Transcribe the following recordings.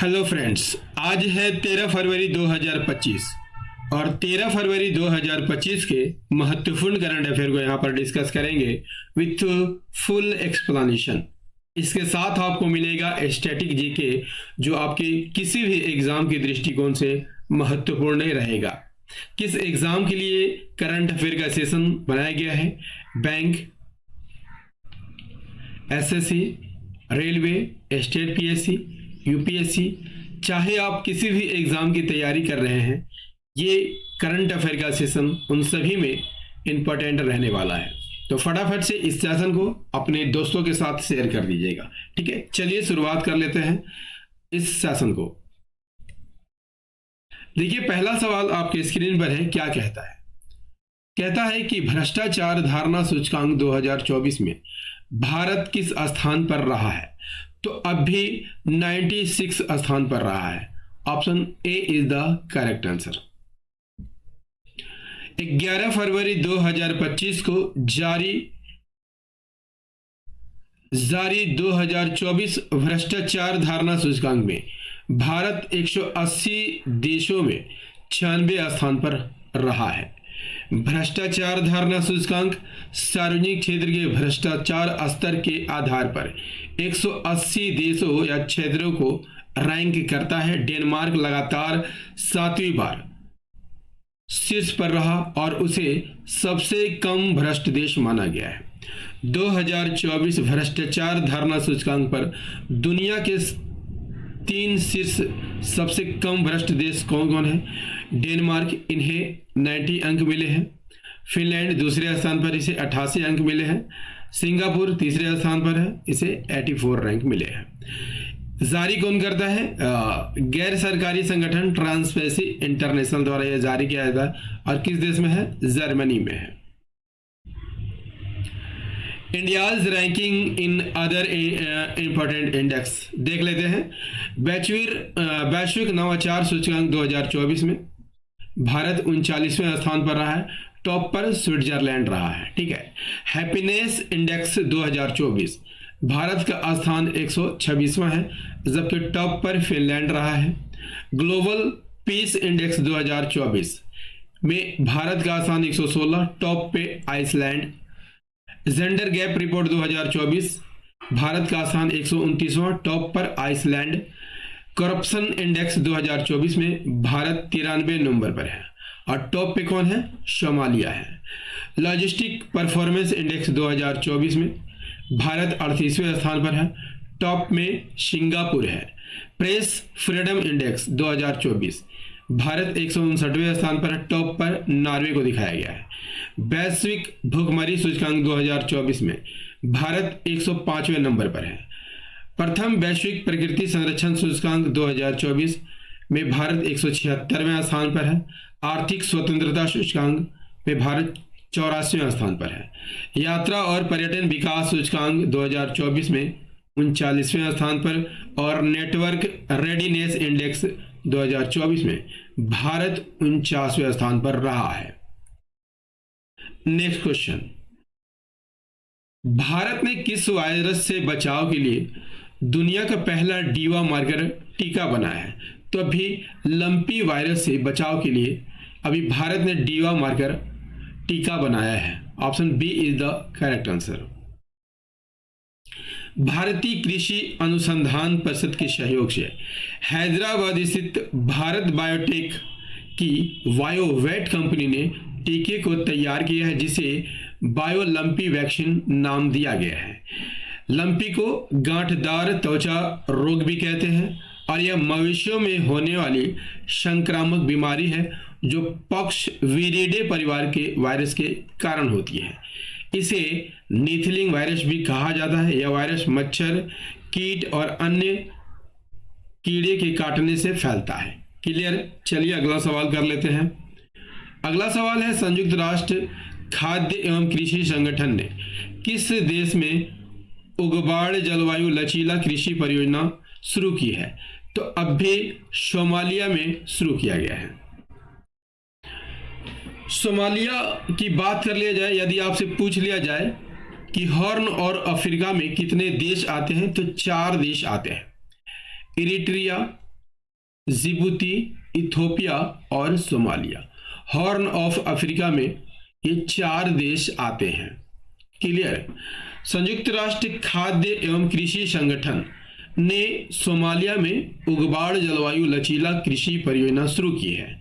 Hello friends, आज है 13 फरवरी 2025 और 13 फरवरी 2025 के महत्वपूर्ण करंट अफेयर को यहाँ पर डिस्कस करेंगे विथ फुल एक्सप्लेनेशन। इसके साथ आपको मिलेगा स्टैटिक जीके जो आपके किसी भी एग्जाम के दृष्टिकोण से महत्वपूर्ण रहेगा। किस एग्जाम के लिए करंट अफेयर का सेशन बनाया गया है? Bank, SSC, railway, state PSC, UPSC, चाहे आप किसी भी एग्जाम की तैयारी कर रहे हैं, ये करंट अफेयर का सेशन उन सभी में इंपॉर्टेंट रहने वाला है। तो फटाफट से इस सेशन को अपने दोस्तों के साथ शेयर कर दीजिएगा। ठीक है, चलिए शुरुआत कर लेते हैं इस सेशन को। देखिए, पहला सवाल आपके स्क्रीन पर है। क्या कहता है? कहता है कि भ्रष्टाचार धारणा सूचकांक 2024 में भारत किस स्थान पर रहा है? तो अब भी 96 स्थान पर रहा है। Option A is the correct answer. 11 फरवरी 2025 को जारी 2024 भ्रष्टाचार धारणा सूचकांक में भारत 180 देशों में 96 स्थान पर रहा है। भ्रष्टाचार धारणा सूचकांक सार्वजनिक क्षेत्र के भ्रष्टाचार स्तर के आधार पर 180 देशों या क्षेत्रों को रैंक करता है। डेनमार्क लगातार 7वीं बार शीर्ष पर रहा और उसे सबसे कम भ्रष्ट देश माना गया है। 2024 भ्रष्टाचार धारणा सूचकांक पर दुनिया के 3 शीर्ष सबसे कम भ्रष्ट देश कौन कौन है? डेनमार्क, इन्हें 90 अंक मिले हैं। फिनलैंड दूसरे स्थान पर, इसे 88 अंक मिले हैं। सिंगापुर तीसरे स्थान पर है, इसे 84 रैंक मिले हैं। जारी कौन करता है? गैर सरकारी संगठन ट्रांसपेरेंसी इंटरनेशनल द्वारा यह जारी किया जाता है और किस देश में है? जर्मनी में है। India's ranking in other important index देख लेते हैं। वैश्विक नवाचार सूचकांक 2024 में भारत 39वें स्थान पर रहा है। टॉप पर स्विट्जरलैंड रहा है। ठीक है। हैप्पीनेस इंडेक्स 2024 भारत का स्थान 126वां है, जबकि टॉप पर फिनलैंड रहा है। ग्लोबल पीस इंडेक्स 2024 में भारत का स्थान 116, टॉप पे Iceland. Gender gap report 2024 Bharat का स्थान 129वां, टॉप पर आइसलैंड। करप्शन इंडेक्स 2024 में भारत 93 नंबर पर है और टॉप पे कौन है? सोमालिया है। लॉजिस्टिक परफॉर्मेंस इंडेक्स 2024 में भारत 38वें स्थान पर है, टॉप में सिंगापुर है। प्रेस फ्रीडम इंडेक्स 2024 भारत 159वें स्थान पर है, टॉप पर नॉर्वे को दिखाया गया है। वैश्विक भुखमरी सूचकांक 2024 में भारत 105वें नंबर पर है। प्रथम वैश्विक प्रकृति संरक्षण सूचकांक 2024 में भारत 176वें स्थान पर है। आर्थिक स्वतंत्रता सूचकांक में भारत 84वें स्थान पर है। यात्रा और पर्यटन विकास सूचकांक 2024 में 39वें स्थान पर और नेटवर्क रेडीनेस इंडेक्स 2024 में भारत 49वें स्थान पर रहा है। नेक्स्ट क्वेश्चन, भारत ने किस वायरस से बचाव के लिए दुनिया का पहला डीवा मार्कर टीका बनाया है? तो अभी लंपी वायरस से बचाव के लिए अभी भारत ने डीवा मार्कर टीका बनाया है। Option B is the correct answer. भारतीय कृषि अनुसंधान परिषद के सहयोग से हैदराबाद स्थित भारत बायोटेक की बायोवेट कंपनी ने टीके को तैयार किया है, जिसे बायोलंपी वैक्सीन नाम दिया गया है। लंपी को गांठदार त्वचा रोग भी कहते हैं और यह मवेशियों में होने वाली संक्रामक बीमारी है जो पॉक्स विरिडे परिवार के वायरस के कारण होती है। इसे नीथलिंग वायरस भी कहा जाता है। यह वायरस मच्छर, कीट और अन्य कीड़े के काटने से फैलता है। क्लियर? चलिए अगला सवाल कर लेते हैं। अगला सवाल है, संयुक्त राष्ट्र खाद्य एवं कृषि संगठन ने किस देश में उगबाड़ जलवायु लचीला कृषि परियोजना शुरू की है? तो अब भी सोमालिया में शुरू किया गया है। सोमालिया की बात कर लिया जाए, यदि आपसे पूछ लिया जाए कि हॉर्न और अफ्रीका में कितने देश आते हैं, तो 4 देश आते हैं। इरिट्रिया, जिबूती, इथोपिया और सोमालिया। हॉर्न ऑफ अफ्रीका में ये 4 देश आते हैं। क्लियर। संयुक्त राष्ट्र खाद्य एवं कृषि संगठन ने सोमालिया में उगबाड़ जलवायु लचीला कृषि परियोजना शुरू की है।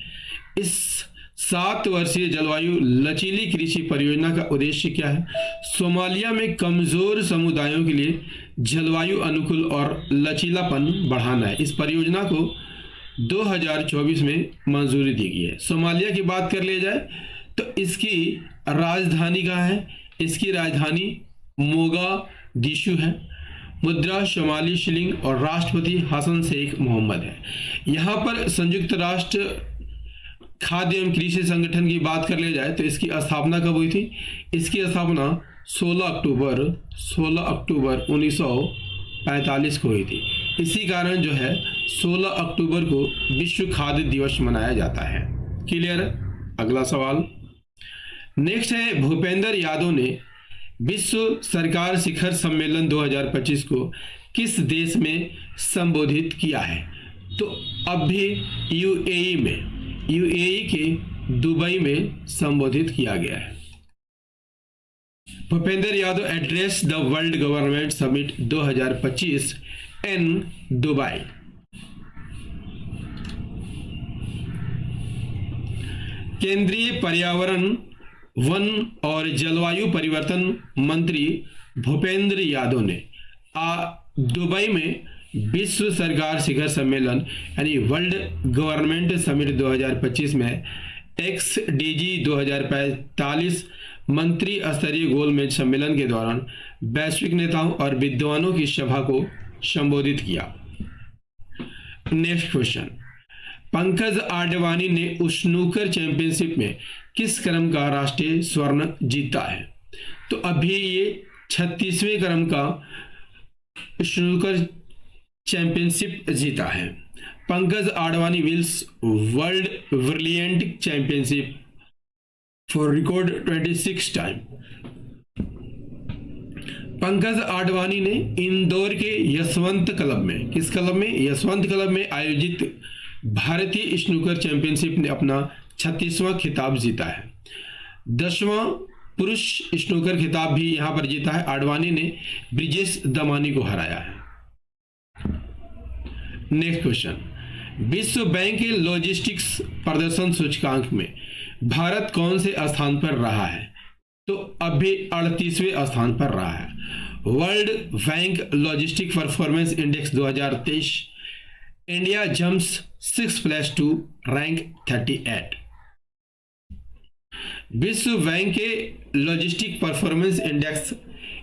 इस 7 वर्षीय जलवायु लचीली कृषि परियोजना का उद्देश्य क्या है? सोमालिया में कमजोर समुदायों के लिए जलवायु अनुकूल और लचीलापन बढ़ाना है। इस परियोजना को 2024 में मंजूरी दी गई है। सोमालिया की बात कर लिया जाए तो इसकी राजधानी कहाँ है? इसकी राजधानी मोगादिशु है। मुद्रा सोमाली शिलिंग और राष्ट्रपति हसन शेख मोहम्मद है। यहाँ पर संयुक्त राष्ट्र खाद्य एवं कृषि संगठन की बात कर लिया जाए तो इसकी स्थापना कब हुई थी? इसकी स्थापना 16 अक्टूबर 1945 को हुई थी। इसी कारण जो है 16 अक्टूबर को विश्व खाद्य दिवस मनाया जाता है। क्लियर। अगला सवाल नेक्स्ट है, भूपेंद्र यादव ने विश्व सरकार शिखर सम्मेलन 2025 को किस देश में संबोधित किया है? तो अब भी यूएई के दुबई में संबोधित किया गया है। Bhupendra Yadav address the world government summit 2025 in Dubai. केंद्रीय पर्यावरण, वन और जलवायु परिवर्तन मंत्री भूपेंद्र यादव ने दुबई में विश्व सरकार शिखर सम्मेलन यानी वर्ल्ड गवर्नमेंट समिट 2025 में XDG 2045 मंत्री स्तरीय गोलमेज सम्मेलन के दौरान वैश्विक नेताओं और विद्वानों की सभा को संबोधित किया। नेक्स्ट क्वेश्चन, पंकज आडवाणी ने स्नूकर चैंपियनशिप में किस क्रम का राष्ट्रीय स्वर्ण जीता है? तो अभी ये 36वें क्रम का स्नूकर चैंपियनशिप जीता है। Pankaj Advani wills world brilliant championship for record 26 time. Pankaj Advani ने इंदौर के यशवंत क्लब में, किस क्लब में? यशवंत क्लब में आयोजित भारतीय स्नूकर चैंपियनशिप ने अपना 36वां खिताब जीता है। 10वां पुरुष स्नूकर खिताब भी यहां पर जीता है। आडवाणी ने ब्रिजेश दमानी को हराया है। नेक्स्ट क्वेश्चन, विश्व बैंक के लॉजिस्टिक्स प्रदर्शन सूचकांक में भारत कौन से स्थान पर रहा है? तो अभी 38वें स्थान पर रहा है। World bank logistic performance index 2023 India jumps 6 plus 2 rank 38। विश्व बैंक के लॉजिस्टिक परफॉर्मेंस इंडेक्स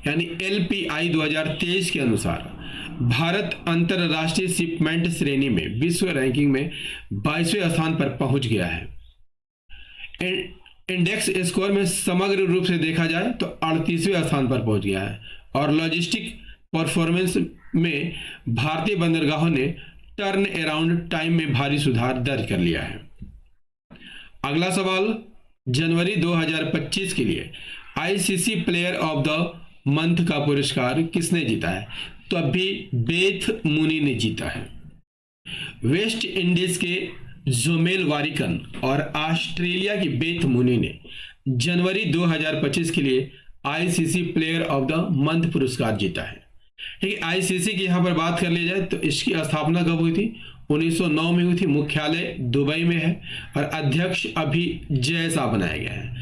यानी LPI 2023 के अनुसार भारत अंतरराष्ट्रीय शिपमेंट श्रेणी में विश्व रैंकिंग में 22वें स्थान पर पहुंच गया है। इंडेक्स स्कोर में समग्र रूप से देखा जाए तो 38वें स्थान पर पहुंच गया है और लॉजिस्टिक परफॉर्मेंस में भारतीय बंदरगाहों ने टर्न अराउंड टाइम में भारी सुधार दर्ज कर लिया है। अगला सवाल, जनवरी 2025 के लिए ICC player of the month का पुरस्कार किसने जीता है? तो अभी बेथ मुनी ने जीता है। वेस्ट इंडीज के जोमेल वारिकन और ऑस्ट्रेलिया की बेथ मुनी ने जनवरी 2025 के लिए ICC player of the month पुरस्कार जीता है। ठीक है, ICC की यहाँ पर बात कर ली जाए तो इसकी स्थापना कब हुई थी? 1909 में हुई थी। मुख्यालय दुबई में है और अध्यक्ष अभी जय शाह बनाया गया है।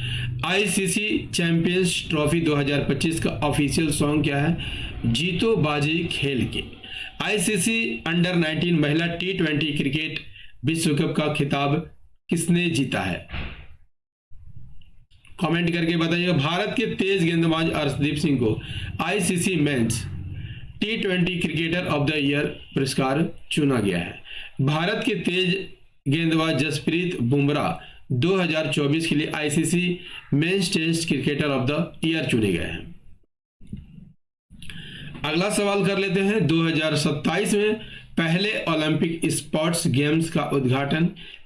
ICC चैंपियंस ट्रॉफी 2025 का ऑफिशियल सॉन्ग क्या है? जीतो बाजी खेल के। ICC अंडर 19 महिला T20 क्रिकेट विश्व कप का खिताब किसने जीता है? कमेंट करके बताइए। भारत के तेज गेंदबाज अर्शदीप सिंह को ICC men's T20 cricketer of the year पुरस्कार चुना गया है। भारत के तेज गेंदबाज जसप्रीत बुमराह 2024 के लिए ICC men's test cricketer of the year चुने गए हैं। अगला सवाल कर लेते हैं, 2027 में पहले ओलंपिक स्पोर्ट्स गेम्स का उद्घाटन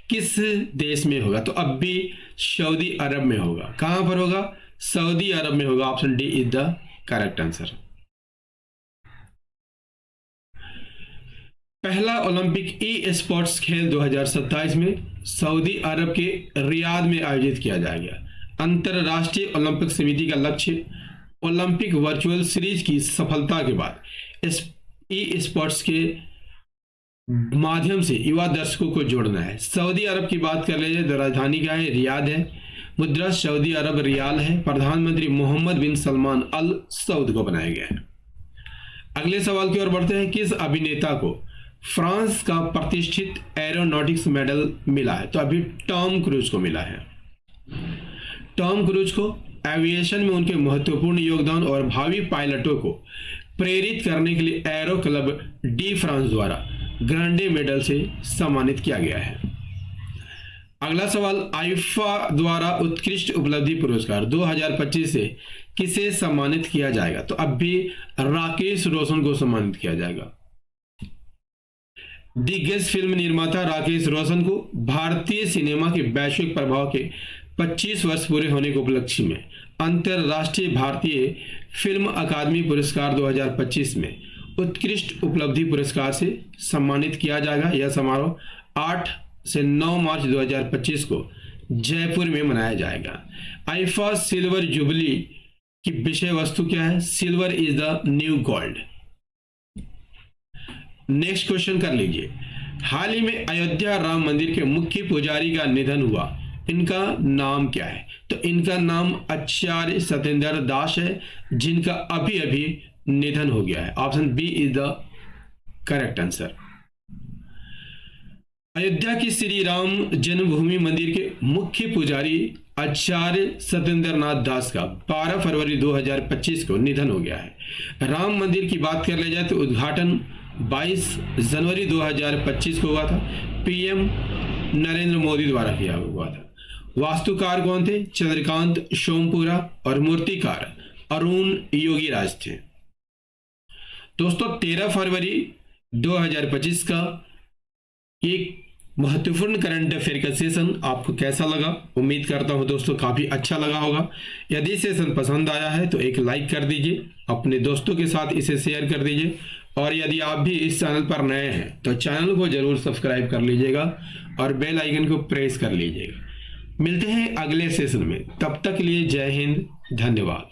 किस देश में होगा? तो अब भी सऊदी अरब में होगा। कहां पर होगा? सऊदी अरब में होगा। Option D is the correct answer. पहला ओलंपिक ई स्पोर्ट्स खेल 2027 में सऊदी अरब के रियाद में आयोजित किया जाएगा। अंतर्राष्ट्रीय ओलंपिक समिति का लक्ष्य ओलंपिक वर्चुअल सीरीज की सफलता के बाद ई स्पोर्ट्स के माध्यम से युवा दर्शकों को जोड़ना है। सऊदी अरब की बात कर लीजिए तो राजधानी क्या है? रियाद है। मुद्रा सऊदी अरब रियाल है। प्रधानमंत्री मोहम्मद बिन सलमान अल सऊद को बनाया गया है। अगले सवाल की ओर बढ़ते हैं। किस अभिनेता को फ्रांस का प्रतिष्ठित एरोनॉटिक्स मेडल मिला है? तो अभी टॉम क्रूज को मिला है। टॉम क्रूज को एविएशन में उनके महत्वपूर्ण योगदान और भावी पायलटों को प्रेरित करने के लिए एरो क्लब डी फ्रांस द्वारा ग्रांडे मेडल से सम्मानित किया गया है। अगला सवाल, आईफा द्वारा उत्कृष्ट उपलब्धि पुरस्कार 2025 से किसे सम्मानित किया जाएगा? तो अब भी राकेश रोशन को सम्मानित किया जाएगा। दिग्गज फिल्म निर्माता राकेश रोशन को भारतीय सिनेमा के वैश्विक प्रभाव के 25 वर्ष पूरे होने के उपलक्ष्य में अंतरराष्ट्रीय भारतीय फिल्म अकादमी पुरस्कार 2025 में उत्कृष्ट उपलब्धि पुरस्कार से सम्मानित किया जाएगा। यह समारोह 8 से 9 मार्च 2025 को जयपुर में मनाया जाएगा। आईफा सिल्वर जुबली की विषय वस्तु क्या है? Silver is the new gold. Next question कर लीजिए। हाल ही में अयोध्या राम मंदिर के मुख्य पुजारी का निधन हुआ, इनका नाम क्या है? तो इनका नाम आचार्य सत्येंद्र दास है, जिनका अभी अभी निधन हो गया है। Option B is the correct answer. Ayodhya की श्री राम जन्मभूमि मंदिर के मुख्य पुजारी आचार्य सत्येंद्र नाथ दास का 12 फरवरी 2025 को निधन हो गया है। राम मंदिर की बात कर ले जाए तो उद्घाटन 22 जनवरी 2025 को हुआ था। पीएम नरेंद्र मोदी द्वारा किया हुआ था। वास्तुकार कौन थे? चंद्रकांत सोमपुरा और मूर्तिकार अरुण योगीराज थे। दोस्तों 13 फरवरी 2025 का एक महत्वपूर्ण करंट अफेयर का सेशन आपको कैसा लगा? उम्मीद करता हूं दोस्तों काफी अच्छा लगा होगा। यदि सेशन पसंद आया है तो एक लाइक कर दीजिए, अपने दोस्तों के साथ इसे शेयर कर दीजिए, और यदि आप भी इस चैनल पर नए हैं तो चैनल को जरूर सब्सक्राइब कर लीजिएगा और बेल आइकन को प्रेस कर लीजिएगा। मिलते हैं अगले सेशन में, तब तक के लिए जय हिंद, धन्यवाद।